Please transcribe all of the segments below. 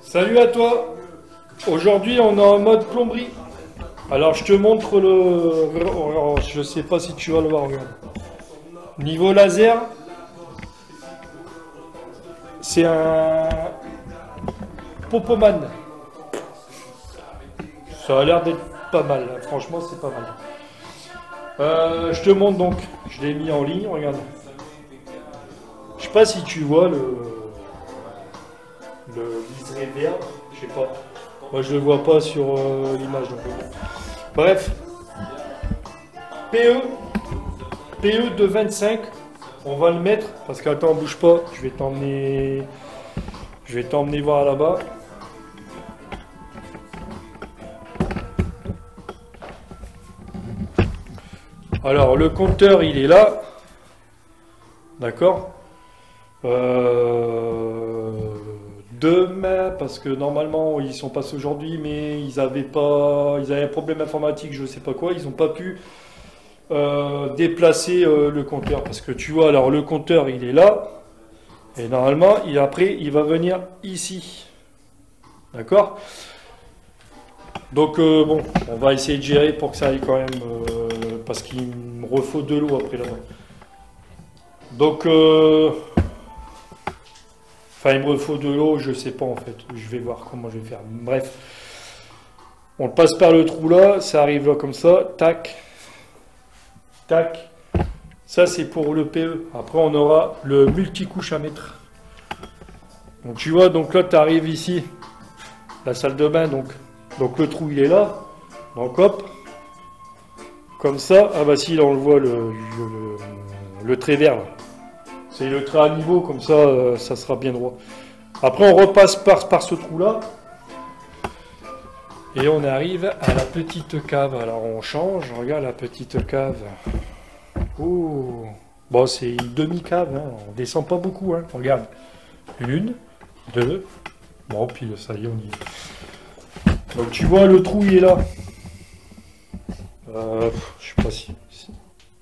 Salut à toi. Aujourd'hui on est en mode plomberie. Alors je te montre le... Je sais pas si tu vas le voir, regarde. Niveau laser, c'est un Popoman. Ça a l'air d'être pas mal, franchement c'est pas mal. Je te montre donc, je l'ai mis en ligne, regarde. Je sais pas si tu vois le liseré vert, je sais pas. Moi je le vois pas sur l'image. Donc. Bref, PE de 25, on va le mettre parce qu'attends bouge pas, je vais t'emmener voir là-bas. Alors le compteur il est là, d'accord. Demain, parce que normalement ils sont passés aujourd'hui, mais ils avaient un problème informatique, je sais pas quoi, ils n'ont pas pu déplacer le compteur, parce que tu vois, alors le compteur il est là, et normalement après il va venir ici, d'accord. Donc bon, on va essayer de gérer pour que ça aille quand même, parce qu'il me refaut de l'eau après là-bas. Donc enfin, il me faut de l'eau, je sais pas en fait. Je vais voir comment je vais faire. Bref. On le passe par le trou là, ça arrive là comme ça. Tac. Tac. Ça, c'est pour le PE. Après, on aura le multicouche à mettre. Donc, tu vois, donc là, tu arrives ici. La salle de bain, donc le trou, il est là. Donc, hop. Comme ça. Ah bah si, là, on le voit, le trait vert là. C'est le trait à niveau, comme ça, ça sera bien droit. Après, on repasse par ce trou-là. Et on arrive à la petite cave. Alors, on change. Regarde la petite cave. Oh. Bon, c'est une demi-cave. Hein. On descend pas beaucoup. Hein. Regarde. Une, deux. Bon, puis ça y est, on y est. Donc, tu vois, le trou, il est là. Je sais pas si...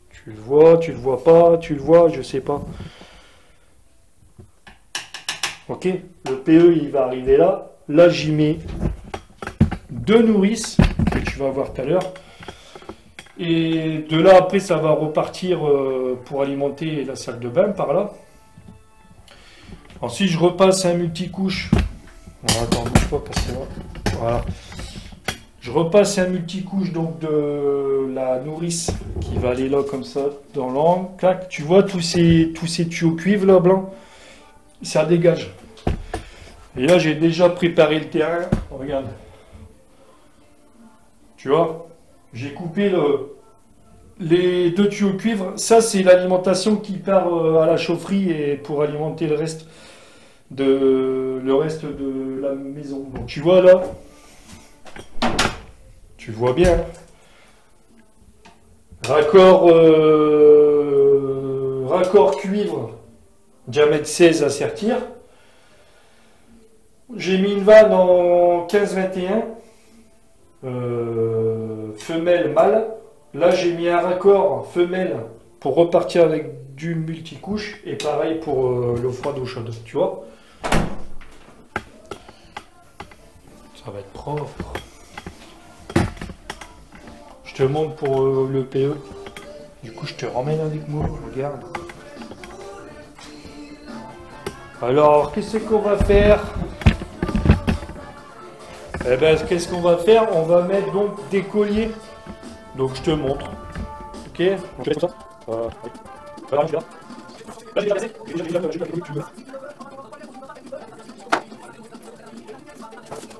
Tu le vois pas, tu le vois, je sais pas. Ok, le PE il va arriver là. Là j'y mets deux nourrices que tu vas voir tout à l'heure. Et de là après ça va repartir pour alimenter la salle de bain par là. Ensuite je repasse un multicouche. Attends, bouge pas parce que là. Voilà. Je repasse un multicouche donc de la nourrice qui va aller là comme ça dans l'angle. Clac, tu vois tous ces tuyaux cuivre là blanc, ça dégage. Et là j'ai déjà préparé le terrain. Regarde. Tu vois, j'ai coupé les deux tuyaux cuivre. Ça c'est l'alimentation qui part à la chaufferie et pour alimenter le reste de la maison. Donc tu vois là. Tu vois bien. Raccord cuivre, diamètre 16 à sertir. J'ai mis une vanne en 15-21. Femelle mâle. Là j'ai mis un raccord femelle pour repartir avec du multicouche. Et pareil pour l'eau froide ou chaude. Tu vois. Ça va être propre. Je te montre pour le PE. Du coup, je te ramène avec moi. Regarde. Alors, qu'est-ce qu'on va faire? Eh ben, qu'est-ce qu'on va faire? On va mettre donc des colliers. Donc, je te montre. Ok? On fait comme ça. Oui. Alors, je suis là. Là, j'ai déjà placé.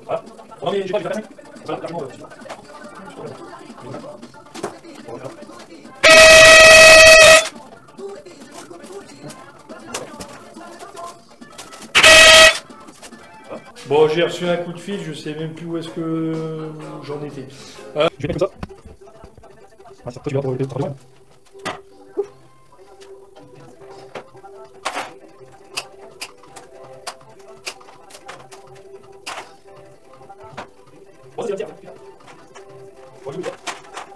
Voilà. Non, mais j'ai pas fait. Voilà, largement. Bon, j'ai reçu un coup de fil, je sais même plus où est-ce que j'en étais. Je vais mettre comme ça. Ah, ça, toi, tu vas pour le travail. Bon, c'est bien. Bon, je vais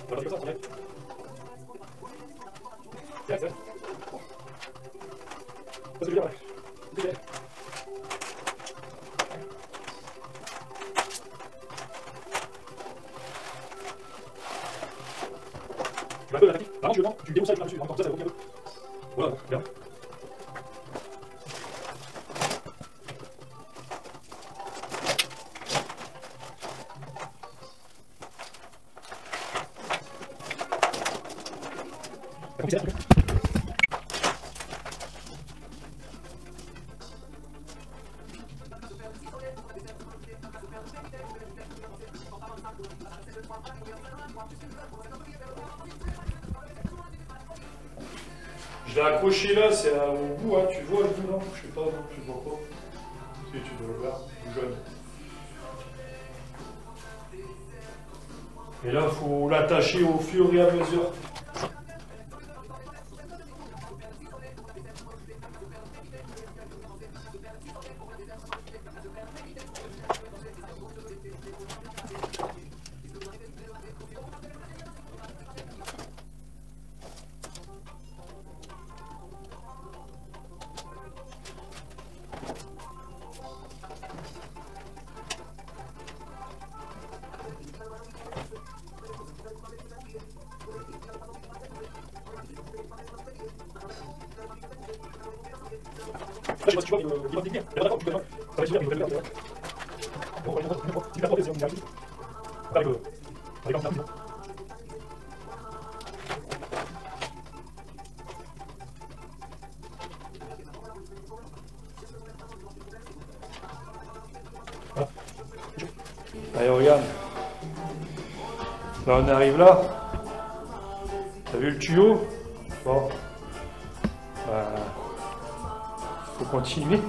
on va faire ça, c'est vrai. Je l'ai accroché là, c'est au bout, hein, tu vois le bout, non? Je sais pas, non, tu vois pas. Si, tu dois le voir, jaune. Et là, il faut l'attacher au fur et à mesure. Je sais pas si tu vois, il va détenir. Il y a pas d'accord, tu peux pas. Ça va se dire, il va le faire. Bon, tu vas pas c'est on y arrive. Avec un voilà. Allez, regarde. Là, on arrive là. T'as vu le tuyau? Bon. Faut continuer.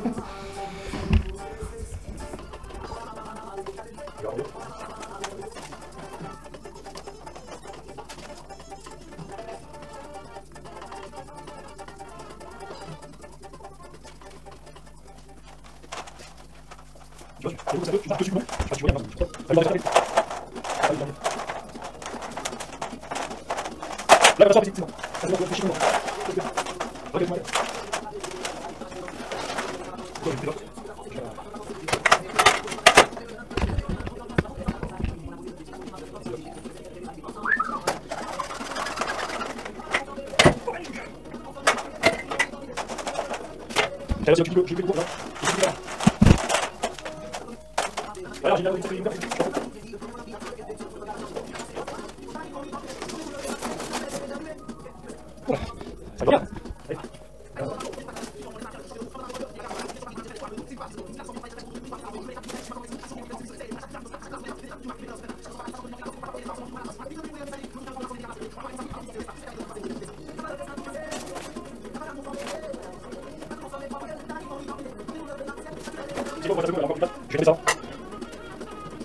Je fais ça.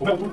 Au même tout.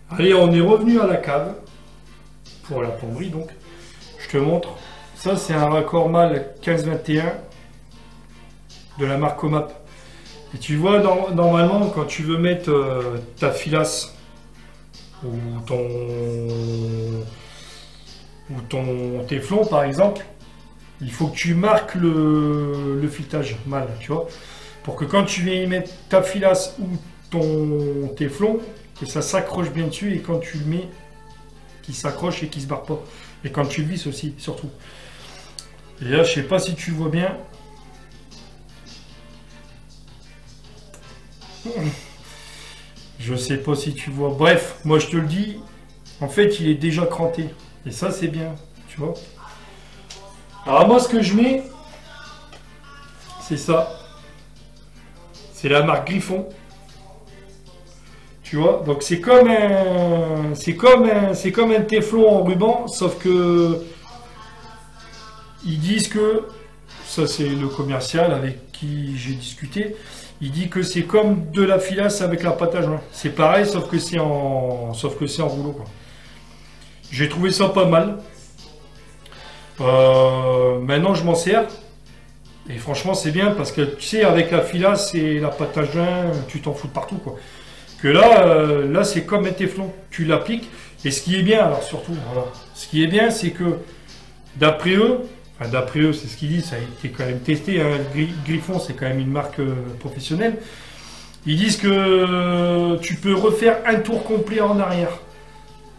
Allez, on est revenu à la cave pour la plomberie donc. Je te montre. Ça, c'est un raccord mâle 1521 de la marque Omap. Et tu vois, normalement, quand tu veux mettre ta filasse ou ton téflon, par exemple, il faut que tu marques le filetage mâle, tu vois, pour que quand tu viens y mettre ta filasse ou ton téflon, que ça s'accroche bien dessus et quand tu le mets, qu'il s'accroche et qu'il se barre pas. Et quand tu le visses aussi, surtout. Et là, je sais pas si tu vois bien. Je sais pas si tu vois. Bref, moi je te le dis, en fait, il est déjà cranté. Et ça, c'est bien, tu vois. Alors moi, ce que je mets, c'est ça. C'est la marque Griffon. Tu vois, donc c'est comme un téflon en ruban, sauf que ils disent que, ça c'est le commercial avec qui j'ai discuté, il dit que c'est comme de la filasse avec la pâte à joint. C'est pareil, sauf que c'est en rouleau, quoi. J'ai trouvé ça pas mal. Maintenant je m'en sers. Et franchement, c'est bien parce que tu sais, avec la filasse et la pâte à joint, tu t'en fous de partout, quoi. Que là, là c'est comme un téflon. Tu l'appliques. Et ce qui est bien, alors surtout, voilà. Ce qui est bien, c'est que d'après eux, enfin d'après eux, c'est ce qu'ils disent, ça a été quand même testé, hein. Griffon, c'est quand même une marque professionnelle. Ils disent que tu peux refaire un tour complet en arrière.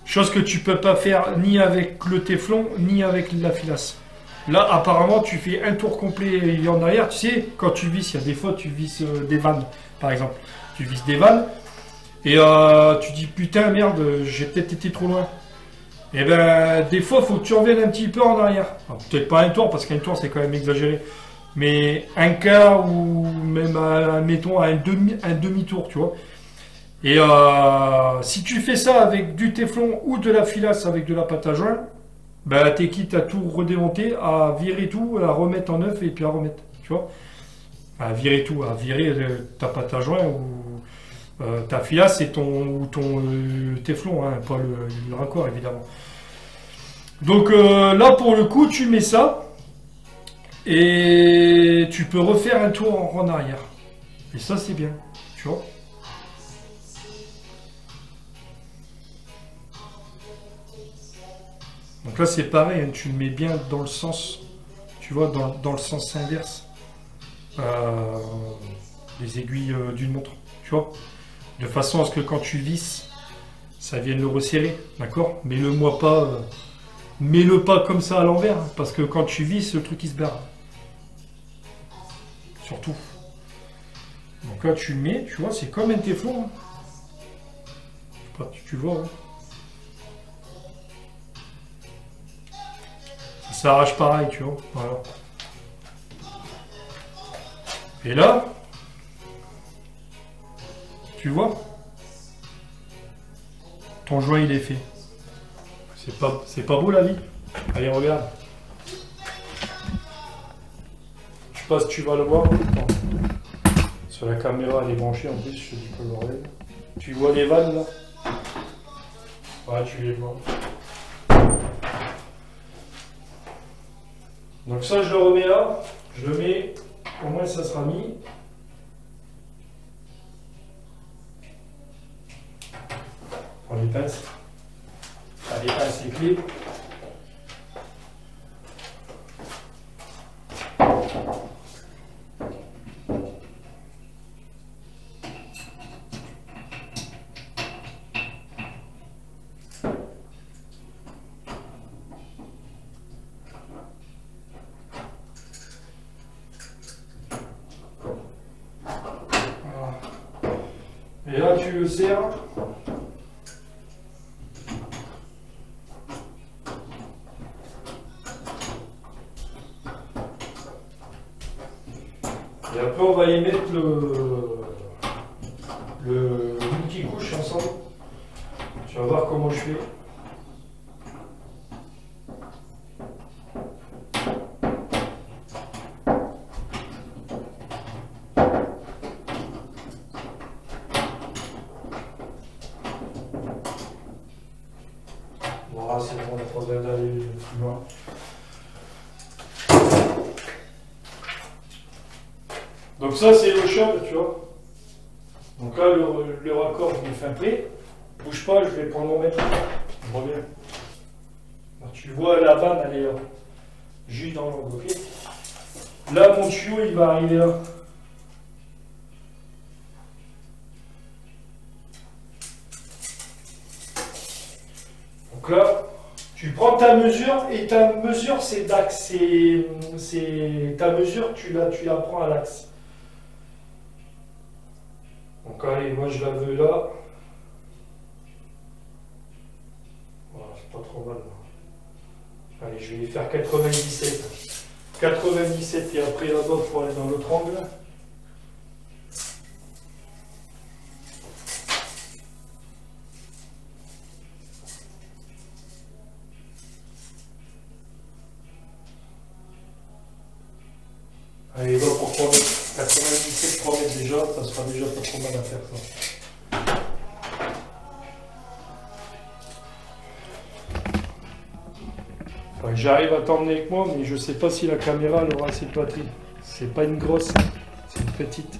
Chose que tu peux pas faire ni avec le téflon, ni avec la filasse. Là, apparemment, tu fais un tour complet en arrière. Tu sais, quand tu visses, il y a des fois, tu visses des vannes, par exemple. Tu visses des vannes, et tu dis, putain, merde, j'ai peut-être été trop loin. Et ben, des fois, il faut que tu reviennes un petit peu en arrière. Peut-être pas un tour, parce qu'un tour, c'est quand même exagéré. Mais un quart, ou même, mettons, un demi-tour, tu vois. Et si tu fais ça avec du téflon ou de la filasse avec de la pâte à joint, bah, t'es quitte à tout redémonter, à virer tout, à remettre en neuf et puis à remettre, tu vois. À virer tout, à virer ta pâte à joint ou ta filasse et ton téflon, hein, pas le raccord évidemment. Donc là pour le coup, tu mets ça et tu peux refaire un tour en arrière. Et ça c'est bien, tu vois. Donc là c'est pareil, hein, tu le mets bien dans le sens, tu vois, dans le sens inverse des aiguilles d'une montre, tu vois, de façon à ce que quand tu visses, ça vienne le resserrer, d'accord? Mets-le pas comme ça à l'envers, hein, parce que quand tu visses, le truc il se barre. Surtout. Donc là tu le mets, tu vois, c'est comme un téflon. Hein. Je sais pas, tu vois, hein. Ça arrache pareil, tu vois. Voilà. Et là, tu vois, ton joint il est fait. C'est pas beau la vie. Allez, regarde. Je sais pas si tu vas le voir. Sur la caméra, elle est branchée en plus, je te dis pas le bordel. Tu vois les vannes là? Ouais, tu les vois. Donc ça, je le remets là. Je le mets. Au moins, ça sera mis. On les pince. Ah, les pinces, les clés. Et là, tu le serres. Et après, on va y mettre le multi-couche ensemble. Tu vas voir comment je fais. Voilà, c'est bon, on a pas besoin d'aller plus loin. Donc ça, c'est le shop, tu vois. Donc là, le raccord, je l'ai fait prêt. Bouge pas, je vais prendre mon mètre. Je reviens. Alors, tu vois, la vanne, elle est là. Juste dans l'angle, ok. Là, mon tuyau, il va arriver là. Donc là, tu prends ta mesure et ta mesure, c'est d'axe. Ta mesure, tu la prends à l'axe. Donc allez, moi je la veux là. Voilà, c'est pas trop mal. Là. Allez, je vais faire 97. 97 et après là-bas pour aller dans l'autre angle. Allez, va pour 3 mètres. 97, 3 mètres déjà, ça sera déjà pas trop mal à faire ça. Enfin, j'arrive à t'emmener avec moi, mais je sais pas si la caméra elle aura assez de batterie. C'est pas une grosse, c'est une petite.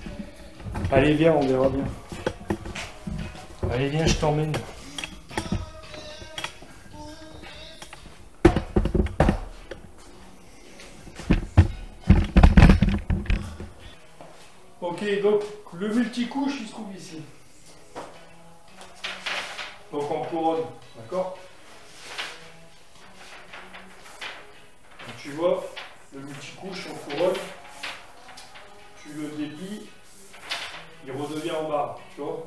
Allez, viens, on verra bien. Allez, viens, je t'emmène. Ok, donc le multicouche il se trouve ici. Donc en couronne, d'accord? Tu vois, le multicouche en couronne, tu le déplies, il redevient en barre, tu vois?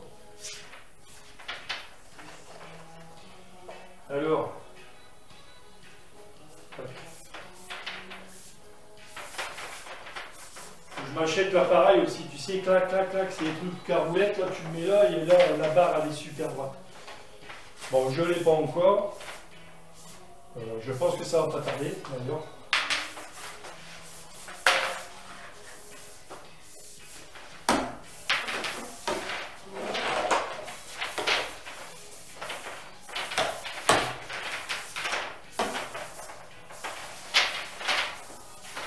Alors, je m'achète l'appareil aussi, tu sais, clac, clac, clac, c'est des trucs caroulettes, là tu le mets là, et là la barre elle est super droite. Bon, je ne l'ai pas encore, je pense que ça va pas tarder d'ailleurs.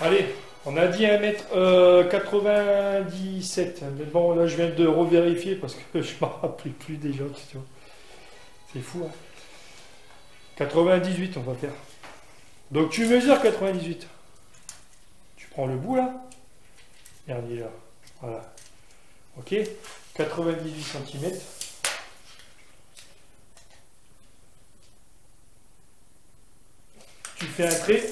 Allez, on a dit 1m97, mais bon là je viens de revérifier parce que je ne me rappelle plus déjà, tu vois. C'est fou, hein. 98 on va faire. Donc tu mesures 98. Tu prends le bout là. Regarde, il est là. Voilà. Ok. 98 cm. Tu fais un trait.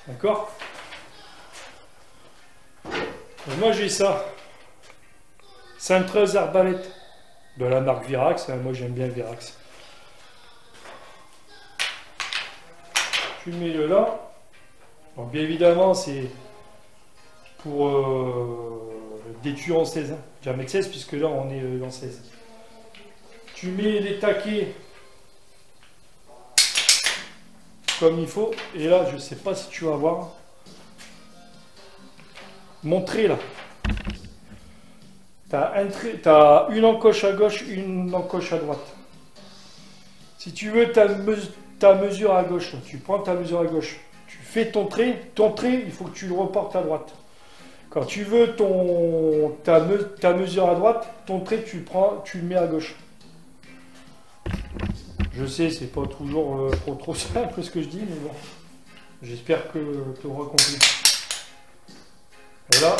D'accord? Moi j'ai ça. 113 arbalète de la marque Virax. Moi j'aime bien Virax. Tu mets le là. Donc bien évidemment c'est pour des tuyaux en 16. Hein. Jamais 16 puisque là on est en 16. Tu mets les taquets comme il faut. Et là je sais pas si tu vas voir. Montrer là. Tu as une encoche à gauche, une encoche à droite. Si tu veux ta mesure à gauche, tu prends ta mesure à gauche. Tu fais ton trait, il faut que tu le reportes à droite. Quand tu veux ta mesure à droite, ton trait tu le mets à gauche. Je sais, c'est pas toujours trop simple ce que je dis, mais bon. J'espère que tu auras compris. Voilà.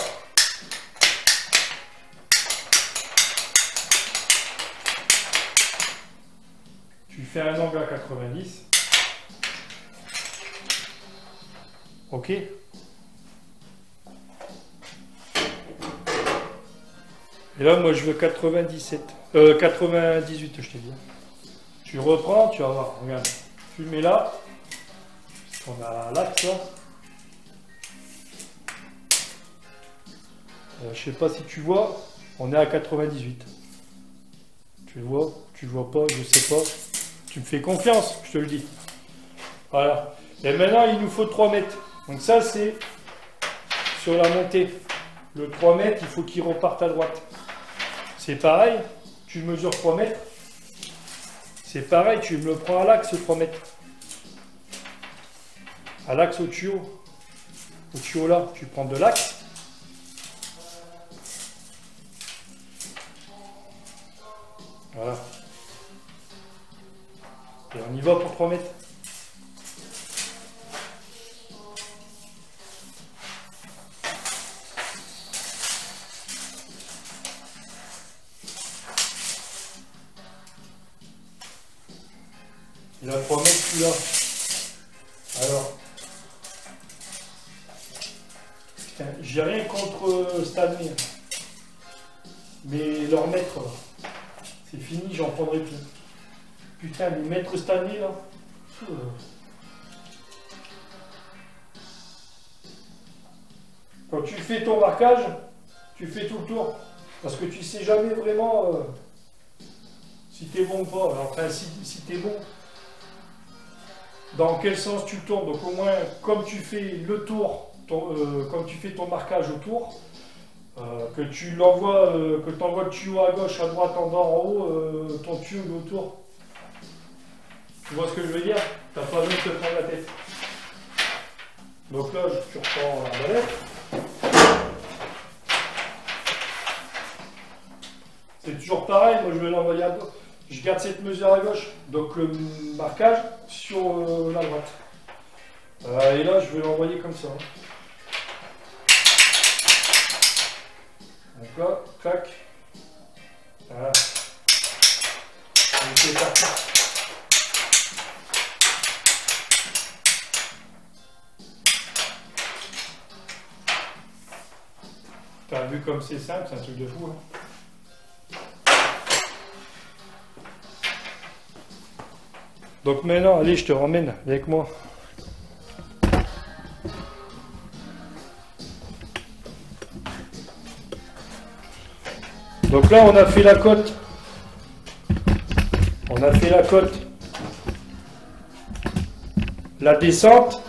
Tu fais un angle à 90. Ok. Et là, moi, je veux 98, je t'ai dit. Tu reprends, tu vas voir, regarde. Tu le mets là. On a l'axe là. Je sais pas si tu vois, on est à 98. Tu le vois, tu le vois pas, je sais pas. Tu me fais confiance, je te le dis. Voilà. Et maintenant, il nous faut 3 mètres. Donc ça, c'est sur la montée. Le 3 mètres, il faut qu'il reparte à droite. C'est pareil, tu mesures 3 mètres. C'est pareil, tu me le prends à l'axe 3 mètres. À l'axe au tuyau. Au tuyau là, tu prends de l'axe. Voilà. Et on y va pour 3 mètres. Il a 3 mètres celui-là. Alors. Putain, j'ai rien contre Stanley. Mais leur maître là. C'est fini, j'en prendrai plus. Putain, les maîtres Stanley là. Quand tu fais ton marquage, tu fais tout le tour. Parce que tu sais jamais vraiment si t'es bon ou pas. Alors, enfin, si t'es bon, dans quel sens tu tournes. Donc au moins, comme tu fais le tour, comme tu fais ton marquage autour, que tu l'envoies, que tu envoies le tuyau à gauche, à droite, en bas, en haut, ton tuyau est autour. Tu vois ce que je veux dire? T'as pas besoin de te prendre la tête. Donc là, tu reprends l'arbalète. C'est toujours pareil, moi je vais l'envoyer à droite. Je garde cette mesure à gauche, donc le marquage sur la droite. Et là, je vais l'envoyer comme ça. Donc là, clac. Voilà. C'est parti. T'as vu comme c'est simple, c'est un truc de fou. Hein. Donc maintenant, allez, je te ramène avec moi. Donc là, on a fait la côte. On a fait la côte. La descente.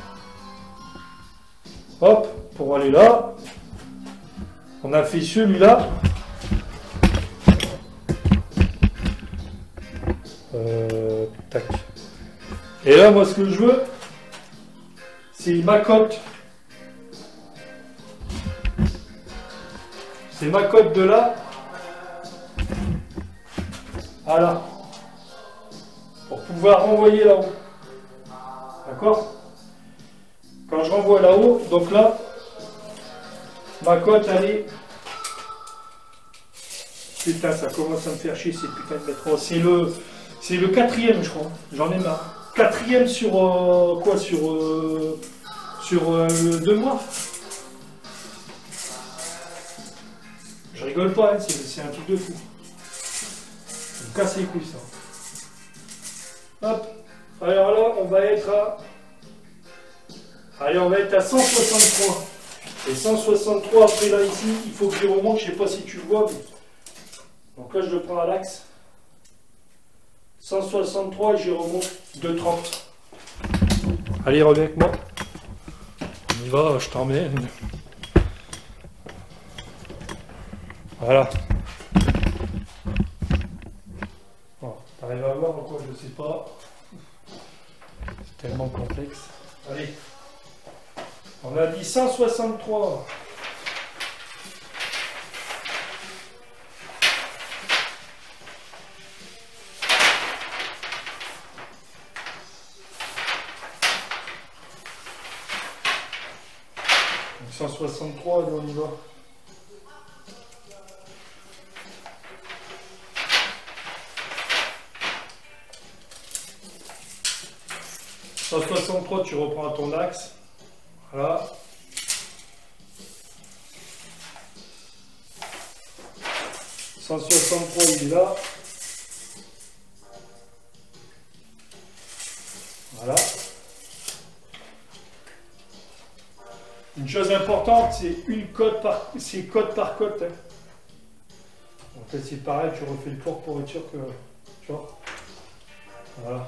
Hop, pour aller là. On a fait celui-là. Tac. Et là, moi, ce que je veux, c'est ma côte. C'est ma côte de là à là. Pour pouvoir renvoyer là-haut. D'accord? Quand je renvoie là-haut, donc là, ma côte, elle est... Putain, ça commence à me faire chier ces putains de métro. C'est le quatrième, je crois. J'en ai marre. Quatrième sur quoi? Sur 2 mois. Je rigole pas, hein, c'est un truc de fou. Ça me casse les couilles, ça. Hop. Alors là, on va être à... Allez, on va être à 163. Et 163, après là, ici, il faut que je remonte. Je sais pas si tu le vois. Mais... Donc là, je le prends à l'axe. 163 et je remonte 2,30. Allez, reviens avec moi. On y va, je t'emmène. Voilà. Bon, t'arrives à voir quoi, je sais pas. C'est tellement complexe. Allez. On a dit 163. Donc 163 et on y va. « 163, tu reprends à ton axe. Voilà. 163, il est là. Voilà. Une chose importante, c'est une cote par, cote. Hein. En fait, c'est pareil, tu refais le tour pour être sûr que, tu vois. Voilà.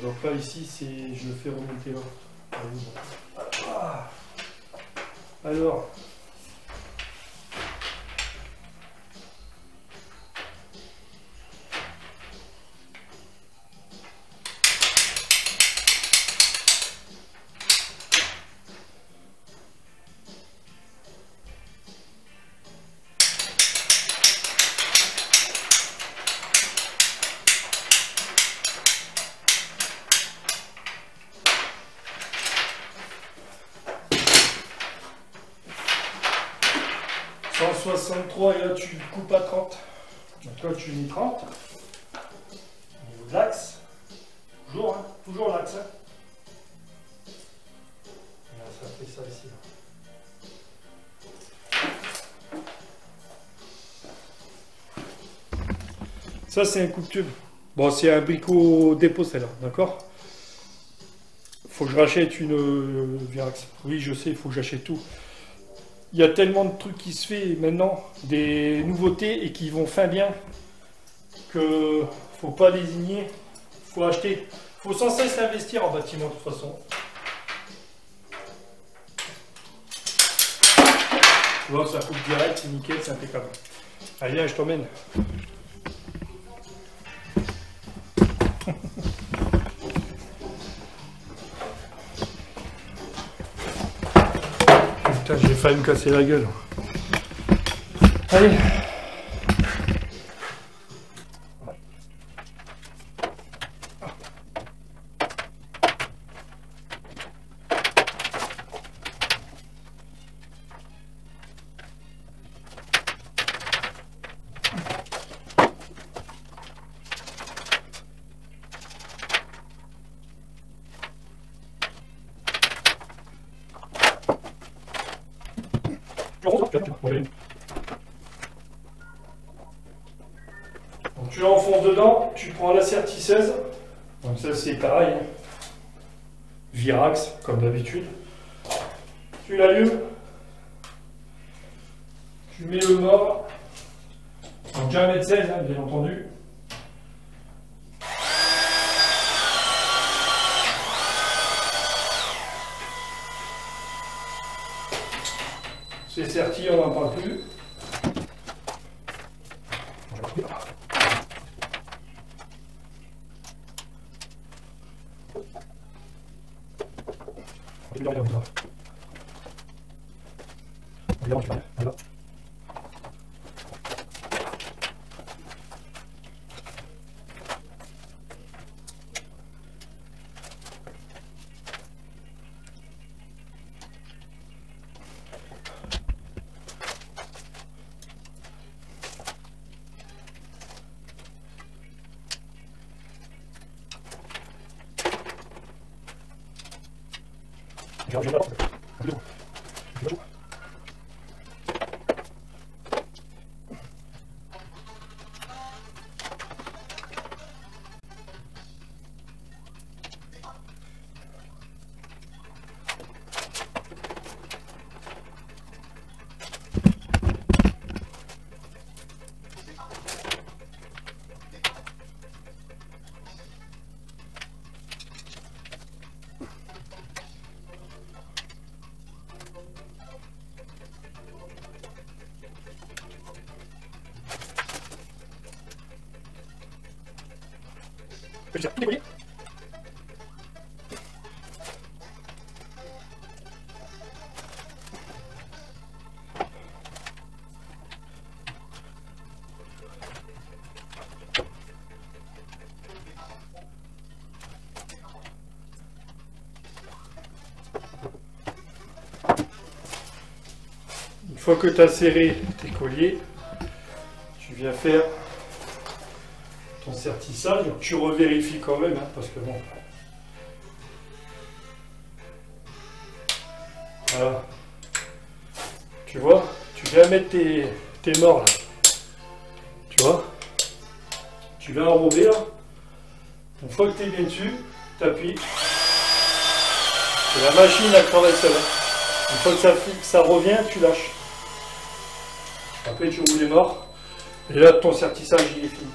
Donc là, ici, je le fais remonter là. Alors. « 163 et là tu coupes à 30. Donc là tu mets 30. Au niveau de l'axe. Toujours, hein, toujours l'axe. Hein. Là, ça fait ça ici. Ça c'est un coupe-tube. Bon, c'est un bricot dépôt celle-là, d'accord? Faut que je rachète une Virax. Oui, je sais, il faut que j'achète tout. Il y a tellement de trucs qui se fait maintenant, des nouveautés et qui vont fin bien, que faut pas désigner, faut acheter, faut sans cesse investir en bâtiment de toute façon. Tu vois, ça coupe direct, c'est nickel, c'est impeccable. Allez, viens, je t'emmène. Putain, j'ai failli me casser la gueule. Allez. Donc tu l'enfonces dedans, tu prends la sertisseuse, donc ça c'est pareil, hein. Virax comme d'habitude, tu l'allumes, tu mets le mort, donc 1,16 m, hein, bien entendu. C'est serti, on n'en parle plus. Une fois que tu as serré tes colliers, tu viens faire ton sertissage. Tu revérifies quand même, hein, parce que bon. Voilà. Tu vois, tu viens mettre tes morts là. Tu vois, tu viens enrober là. Une fois que tu es bien dessus, tu appuies. Et la machine elle travaille seule. Une fois que ça revient, tu lâches. Après tu roules les morts. Et là ton sertissage il est fini.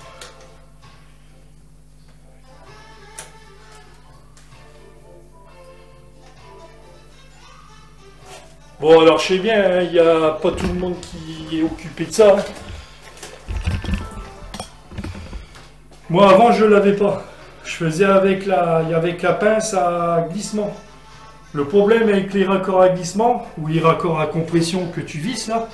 Bon alors je sais bien, il n'y a pas tout le monde qui est occupé de ça. Hein. Moi avant je ne l'avais pas. Je faisais avec la pince à glissement. Le problème avec les raccords à glissement, ou les raccords à compression que tu visses là,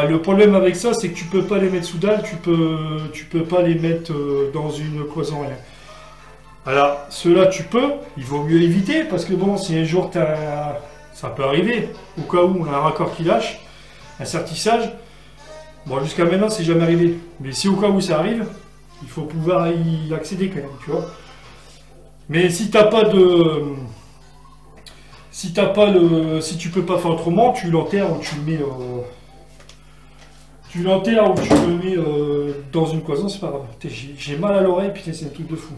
le problème avec ça c'est que tu peux pas les mettre sous dalle, tu peux pas les mettre dans une cloison rien. Alors ceux-là tu peux, il vaut mieux éviter parce que bon si un jour ça peut arriver, au cas où on a un raccord qui lâche, un sertissage, bon jusqu'à maintenant c'est jamais arrivé, mais si au cas où ça arrive, il faut pouvoir y accéder quand même, tu vois. Mais si t'as pas de... Si tu peux pas faire autrement, tu l'enterres ou tu le mets... tu l'enterres ou tu le mets dans une cloison, c'est pas grave. J'ai mal à l'oreille, putain c'est un truc de fou.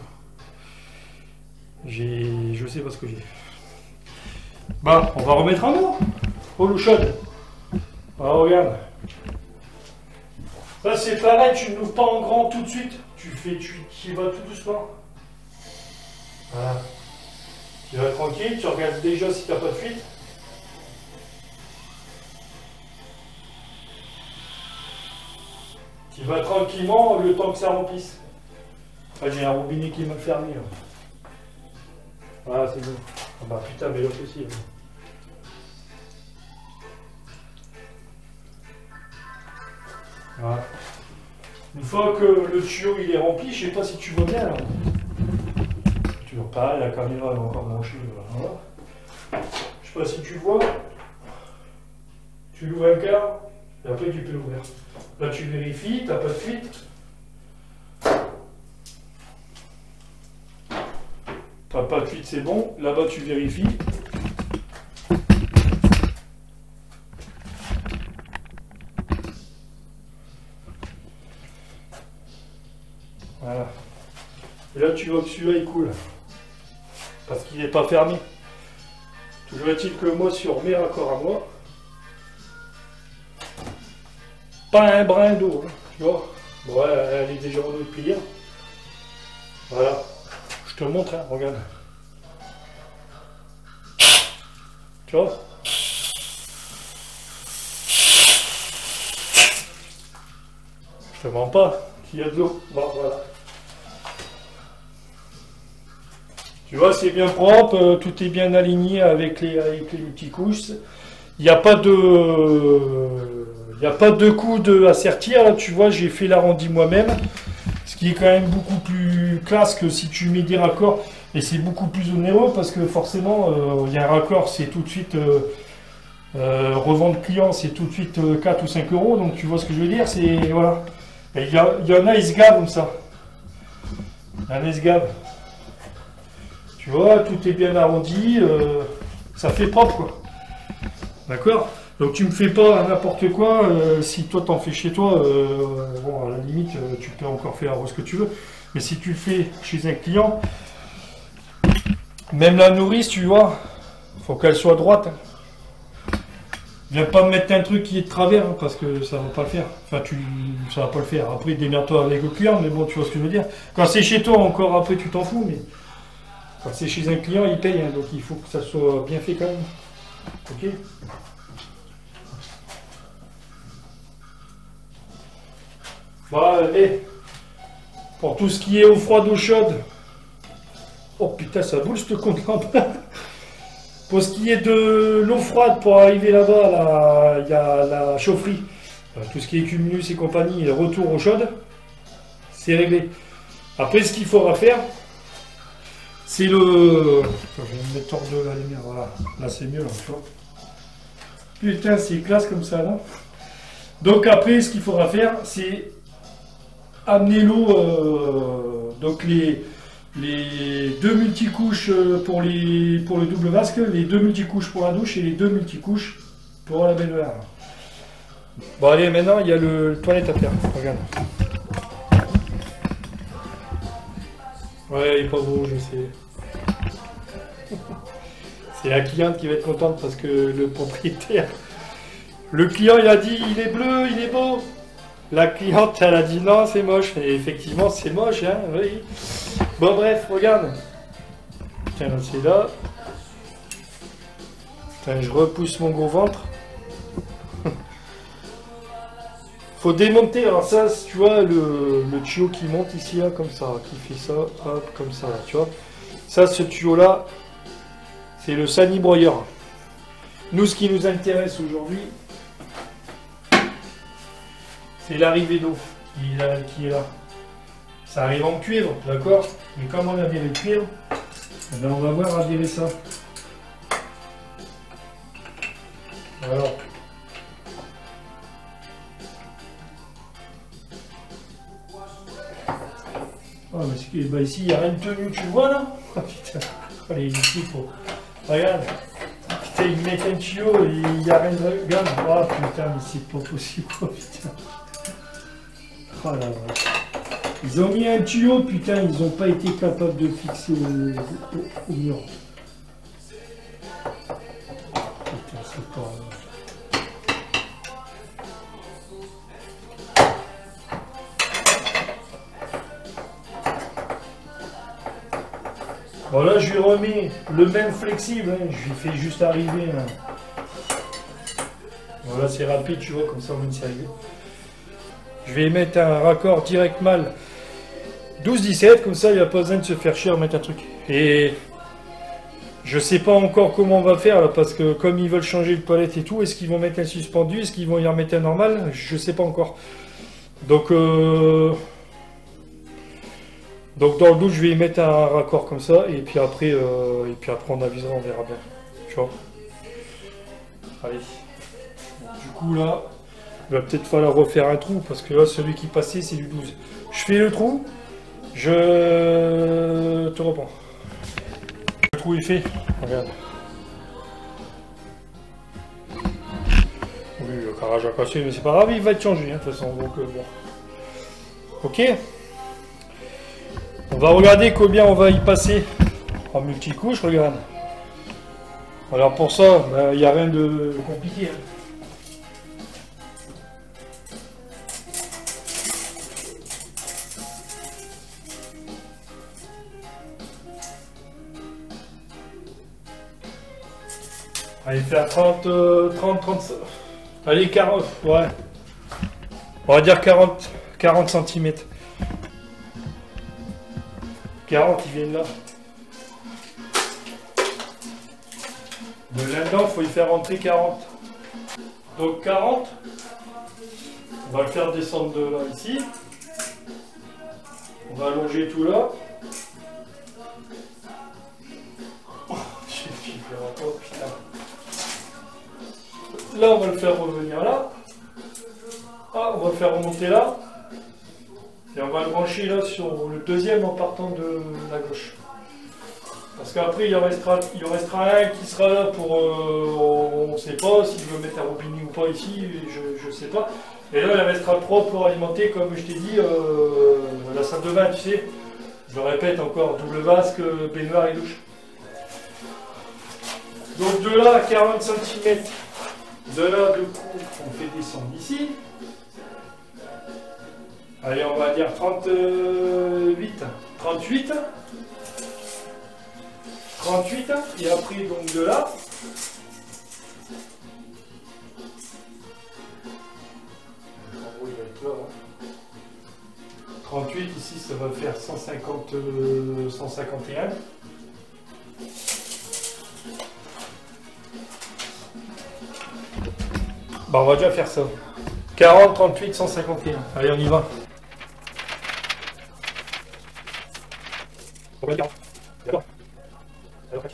Je sais pas ce que j'ai. Bah, on va remettre en eau. Oh l'eau chaude. Ah, regarde. Ça c'est pareil, tu ne l'ouvres pas en grand tout de suite. Tu y vas tout doucement. Voilà. Tu vas tranquille, tu regardes déjà si tu n'as pas de fuite. Tu vas tranquillement le temps que ça remplisse. Ah, j'ai un robinet qui est mal fermé. Là. Voilà, c'est bon. Ah bah putain, mais l'autre aussi. Là. Voilà. Une fois que le tuyau il est rempli, je sais pas si tu vois bien là. Toujours pareil, la caméra est encore branchée. Voilà. Je sais pas si tu vois. Tu l'ouvres un quart et après tu peux l'ouvrir. Là tu vérifies, t'as pas de fuite. T'as pas de fuite, c'est bon. Là-bas tu vérifies. Voilà. Et là tu vois que celui-là il coule. Parce qu'il n'est pas fermé. Toujours est-il que moi sur mes raccords à moi, pas un brin d'eau, hein, tu vois. Bon, elle est déjà en eau de plier. Voilà. Je te montre, hein, regarde. Tu vois. Je te mens pas qu'il y a de l'eau. Bon, voilà. Tu vois, c'est bien propre, tout est bien aligné avec les multicouches. Il n'y a pas de coude à sertir. Là, tu vois, j'ai fait l'arrondi moi-même. Ce qui est quand même beaucoup plus classe que si tu mets des raccords. Et c'est beaucoup plus onéreux parce que forcément, il y a un raccord, c'est tout de suite revendre client, c'est tout de suite 4 ou 5 euros. Donc tu vois ce que je veux dire, c'est voilà. Il y en a, ils se gavent comme ça. Il y en a, ils se gavent. Tu vois, tout est bien arrondi, ça fait propre quoi. D'accord? Donc tu me fais pas n'importe quoi, si toi t'en fais chez toi, bon à la limite tu peux encore faire ce que tu veux. Mais si tu le fais chez un client, même la nourrice, tu vois, faut qu'elle soit droite. Hein. Viens pas me mettre un truc qui est de travers, hein, parce que ça va pas le faire. Enfin, ça va pas le faire. Après, démerde-toi avec le client, mais bon, tu vois ce que je veux dire. Quand c'est chez toi, encore après, tu t'en fous, mais quand c'est chez un client, il paye, hein, donc il faut que ça soit bien fait quand même. Ok? Voilà, et pour tout ce qui est eau froide, eau chaude. Oh putain, ça boule, je te comprends pas. Pour ce qui est de l'eau froide, pour arriver là-bas, là, il y a la chaufferie. Tout ce qui est cumulus et compagnie, retour eau chaude, c'est réglé. Après, ce qu'il faudra faire, c'est le... Attends, je vais me mettre hors de la lumière, voilà. Là, c'est mieux, là, tu vois. Putain, c'est classe comme ça, là. Donc après, ce qu'il faudra faire, c'est amener l'eau, donc les deux multicouches pour le double vasque, les deux multicouches pour la douche et les deux multicouches pour la baignoire. Bon allez, maintenant il y a le toilette à faire, regarde. Ouais, il est pas beau, je sais. C'est la cliente qui va être contente parce que le propriétaire... Le client il a dit il est bleu, il est beau. La cliente elle a dit non c'est moche. Et effectivement c'est moche, hein, oui. Bon bref, regarde. Tiens là c'est là. Tiens, je repousse mon gros ventre. Faut démonter, alors ça tu vois le tuyau qui monte ici là comme ça, qui fait ça, hop, comme ça là, tu vois. Ça ce tuyau là, c'est le sanibroyeur. Nous ce qui nous intéresse aujourd'hui, c'est l'arrivée d'eau qui est là. Ça arrive en cuivre, d'accord? Mais comme on a viré le cuivre, eh ben on va voir à virer ça. Alors. Oh, mais bah ici, il n'y a rien de tenu, tu le vois là? Oh putain, allez, ici, faut... Regarde. Putain, ils mettent un tuyau et il n'y a rien de... Regarde. Oh putain, mais c'est pas possible, oh putain. Oh la vache. Ils ont mis un tuyau, putain, ils n'ont pas été capables de fixer au mur. Putain, c'est pas... Bon là, je lui remets le même flexible, hein. Je lui fais juste arriver. Hein. Voilà, c'est rapide, tu vois, comme ça on met une série. Je vais mettre un raccord direct mâle 12-17, comme ça il n'y a pas besoin de se faire chier à mettre un truc. Et je sais pas encore comment on va faire là, parce que comme ils veulent changer de palette et tout, est-ce qu'ils vont mettre un suspendu, est-ce qu'ils vont y remettre un normal, je sais pas encore. Donc dans le doute je vais y mettre un raccord comme ça et puis après on avisera, on verra bien. Tu vois. Allez. Donc, du coup là, il va peut-être falloir refaire un trou parce que là celui qui passait c'est du 12. Je fais le trou, je te reprends. Le trou est fait, regarde. Oui, le carrage a cassé, mais c'est pas grave, il va être changé, hein, de toute façon. Donc, bon. Ok. On va regarder combien on va y passer en multicouche, regarde. Alors pour ça, il n'y a rien de compliqué. Hein. Allez, faire 30, 35. Allez, 40, ouais. On va dire 40 cm. 40, ils viennent là. De là-dedans, il faut y faire rentrer 40. Donc 40, on va le faire descendre de là, ici. On va allonger tout là. Oh, j'ai fibré encore, putain. Là, on va le faire revenir là. Ah, on va le faire remonter là. Et on va le brancher là sur le deuxième en partant de la gauche. Parce qu'après, il en restera un qui sera là pour... on ne sait pas s'il veut mettre un robinet ou pas ici, je ne sais pas. Et là, il en restera 3 pour alimenter, comme je t'ai dit, la salle de bain, tu sais. Je le répète encore, double vasque, baignoire et douche. Donc de là à 40 cm, de là, du coup, on fait descendre ici. Allez, on va dire 38. 38, et après, donc de là. En gros, il va être là. 38, ici, ça va faire 150, 151. Bah, on va déjà faire ça. 40, 38, 151. Allez, on y va. On va 40. D'accord. Alors, tac.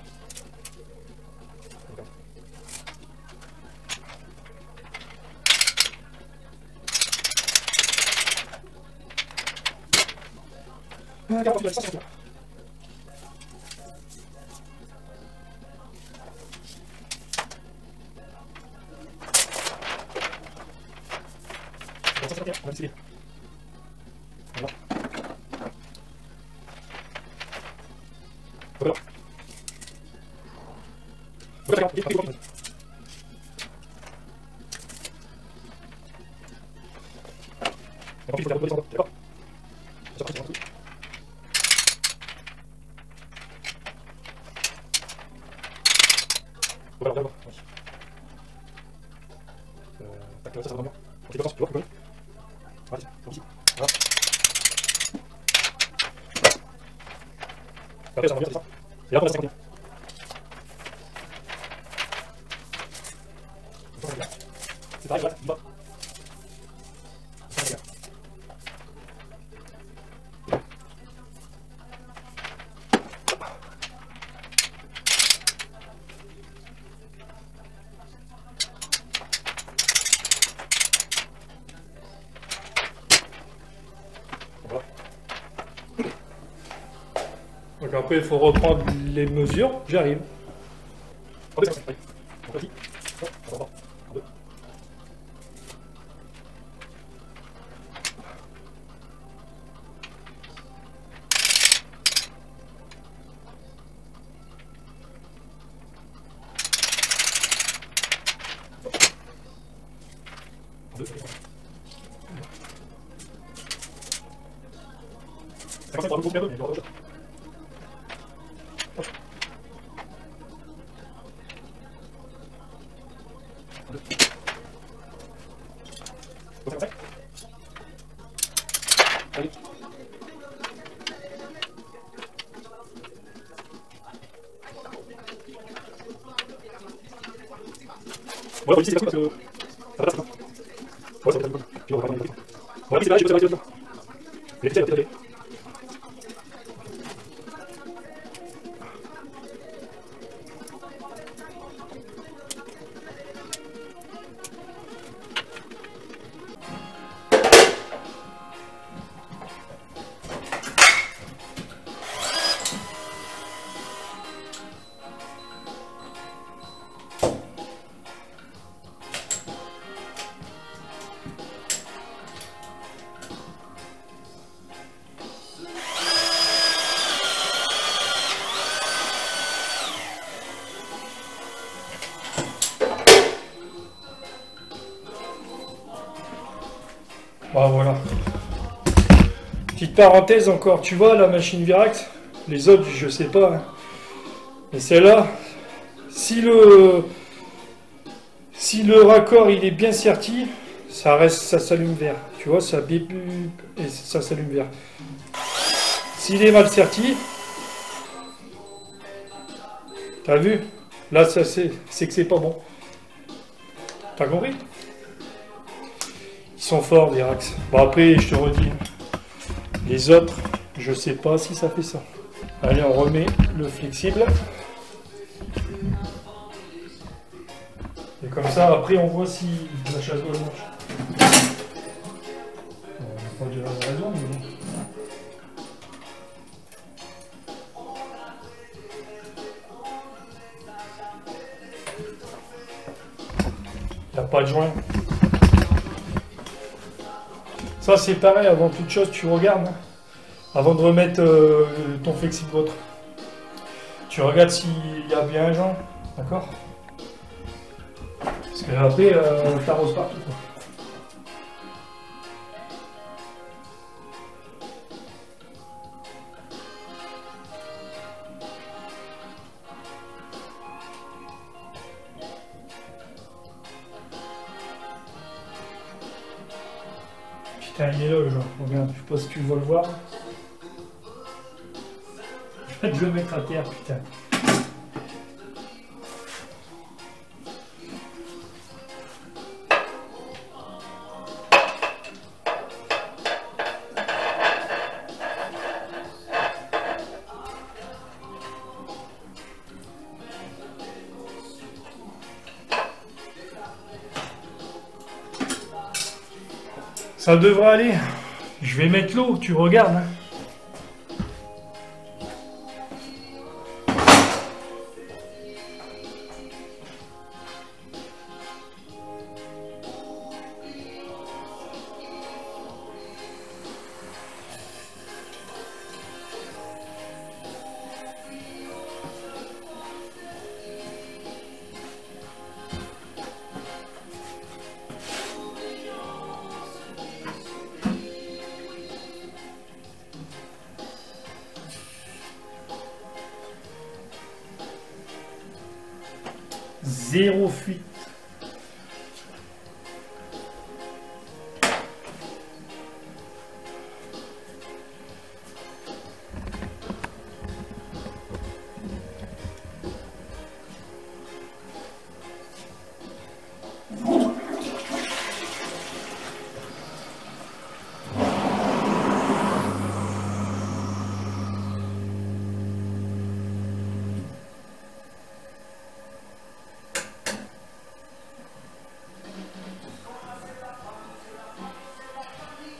Et là, on va 51. C'est pareil, voilà, il va. Voilà. Donc après, il faut reprendre les mesures. J'arrive. Ouais, c'est parce que... Ça va, ça va. Ouais, ça va, ça va. Tu vas regarder. Ouais, c'est là, j'ai pas ça. Les petits, peut-être. Ah, voilà. Petite parenthèse encore, tu vois la machine Virax, les autres je sais pas, hein. Mais celle-là, si le raccord il est bien serti, ça reste, ça s'allume vert. Tu vois, ça bip et ça s'allume vert. S'il est mal serti, t'as vu? Là, ça c'est que c'est pas bon. T'as compris? Ils sont forts, Virax. Bon, après, je te redis, les autres, je sais pas si ça fait ça. Allez, on remet le flexible. Et comme ça, après, on voit si la chasse d'eau marche. On n'a pas de raison, mais bon. Il n'y a pas de joint. Ça, c'est pareil, avant toute chose, tu regardes. Hein, avant de remettre ton flexible autre. Tu regardes s'il y a bien un joint. D'accord? Parce que après, t'arroses partout. Quoi. Putain, il est là le genre. Regarde, je sais pas si tu vas le voir. Je vais te le mettre à terre, putain. Ça devrait aller. Je vais mettre l'eau, tu regardes. Hein. Zéro fuite.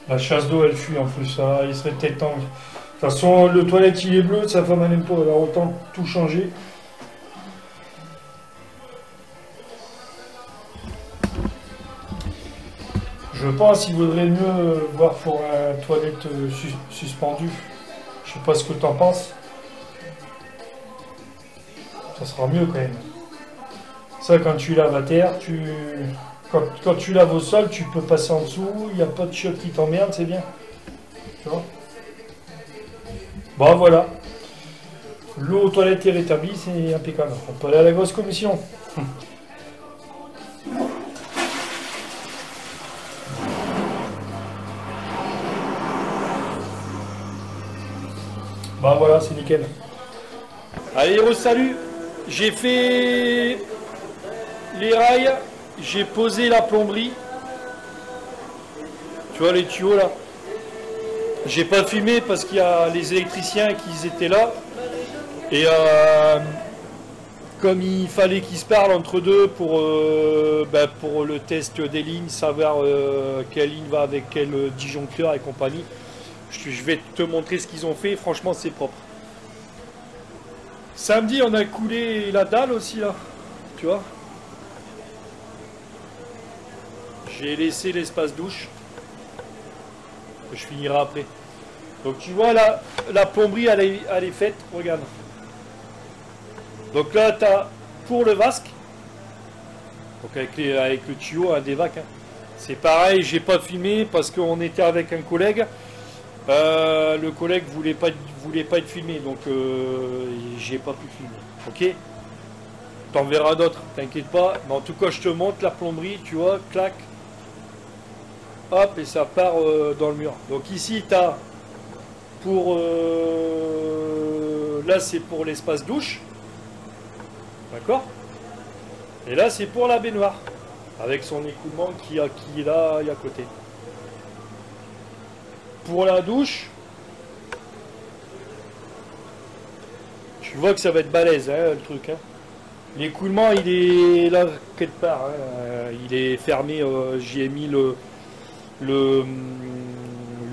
La chasse d'eau, elle fuit en plus, ça, il serait peut-être temps. De toute façon, le toilette, il est bleu, sa femme, elle n'aime pas, alors autant tout changer. Je pense qu'il vaudrait mieux voir pour un toilette suspendu. Je sais pas ce que tu en penses. Ça sera mieux quand même. Ça, quand tu laves à terre, quand tu laves au sol, tu peux passer en dessous, il n'y a pas de chiottes qui t'emmerdent, c'est bien. Tu vois? Bon, voilà. L'eau aux toilettes est rétablie, c'est impeccable. On peut aller à la grosse commission. Bah voilà, c'est nickel. Allez, salut. J'ai fait les rails. j'ai posé la plomberie. Tu vois les tuyaux là. J'ai pas filmé parce qu'il y a les électriciens qui étaient là. Et comme il fallait qu'ils se parlent entre deux pour le test des lignes, savoir quelle ligne va avec quel disjoncteur et compagnie, je vais te montrer ce qu'ils ont fait. Franchement, c'est propre. Samedi, on a coulé la dalle aussi là. Tu vois. J'ai laissé l'espace douche. Je finirai après. Donc tu vois là, la plomberie elle est faite. Regarde. Donc là, tu as pour le vasque, donc avec le tuyau, des vacs, hein. C'est pareil, j'ai pas filmé parce qu'on était avec un collègue. Le collègue voulait pas être filmé, donc j'ai pas pu filmer. Ok, t'en verras d'autres, t'inquiète pas. Mais en tout cas, je te montre la plomberie, tu vois, clac, hop, et ça part dans le mur. Donc ici, tu as pour... là, c'est pour l'espace douche. D'accord. Et là, c'est pour la baignoire. Avec son écoulement qui est là, à côté. Pour la douche, tu vois que ça va être balèze, hein, le truc. Hein. L'écoulement, il est là, quelque part. Hein. Il est fermé. J'y ai mis le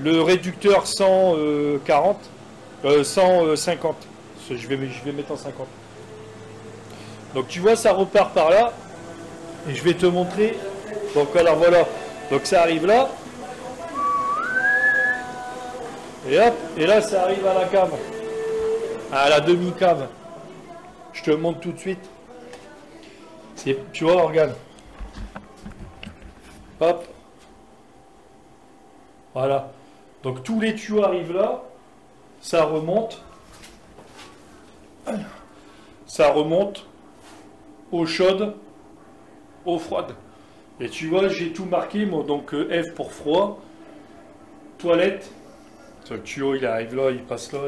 réducteur 140. 150. Je vais mettre en 50. Donc tu vois, ça repart par là. Et je vais te montrer. Donc alors voilà. Donc ça arrive là. Et hop. Et là, ça arrive à la cave. À la demi-cave. Je te montre tout de suite. Tu vois, regarde. Hop. Voilà. Donc tous les tuyaux arrivent là. Ça remonte. Ça remonte. Eau chaude, eau froide. Et tu vois, j'ai tout marqué, moi, donc F pour froid, toilette. Le tuyau, il arrive là, il passe là,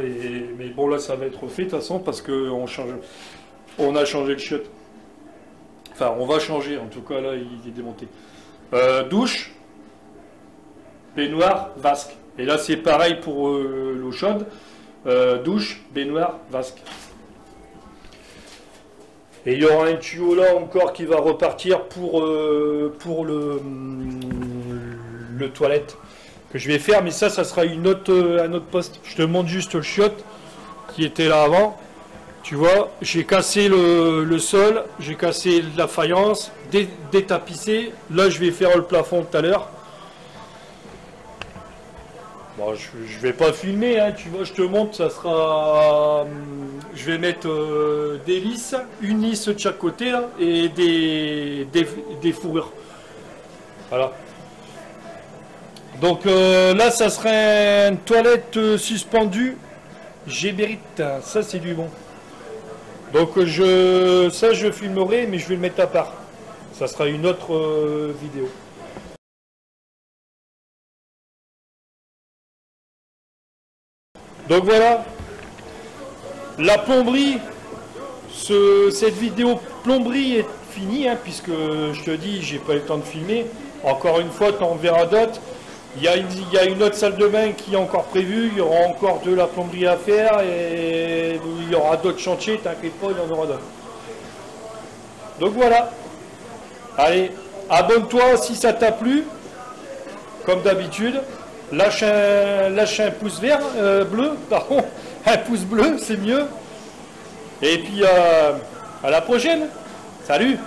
mais bon, là, ça va être fait, de toute façon, parce qu'on a changé le chiotte. Enfin, on va changer, en tout cas, là, il est démonté. Douche, baignoire, vasque. Et là, c'est pareil pour l'eau chaude. Douche, baignoire, vasque. Et il y aura un tuyau là encore qui va repartir pour le toilette que je vais faire, mais ça sera un autre poste. Je te montre juste le chiotte qui était là avant. Tu vois, j'ai cassé le sol, j'ai cassé la faïence, détapissé. Là, je vais faire le plafond tout à l'heure. Bon, je vais pas filmer, hein, tu vois, je te montre, ça sera... je vais mettre des lisses, une lisse de chaque côté, là, et des fourrures. Voilà. Donc là, ça serait une toilette suspendue Gébérite. Ça, c'est du bon. Donc ça, je filmerai, mais je vais le mettre à part. Ça sera une autre vidéo. Donc voilà, la plomberie, cette vidéo plomberie est finie, hein, puisque je te dis, j'ai pas eu le temps de filmer. Encore une fois, tu en verras d'autres. Il y a une autre salle de bain qui est encore prévue, il y aura encore de la plomberie à faire, et il y aura d'autres chantiers, t'inquiète pas, il y en aura d'autres. Donc voilà, allez, abonne-toi si ça t'a plu, comme d'habitude. Lâche un pouce vert, bleu, pardon, un pouce bleu, c'est mieux. Et puis à la prochaine. Salut!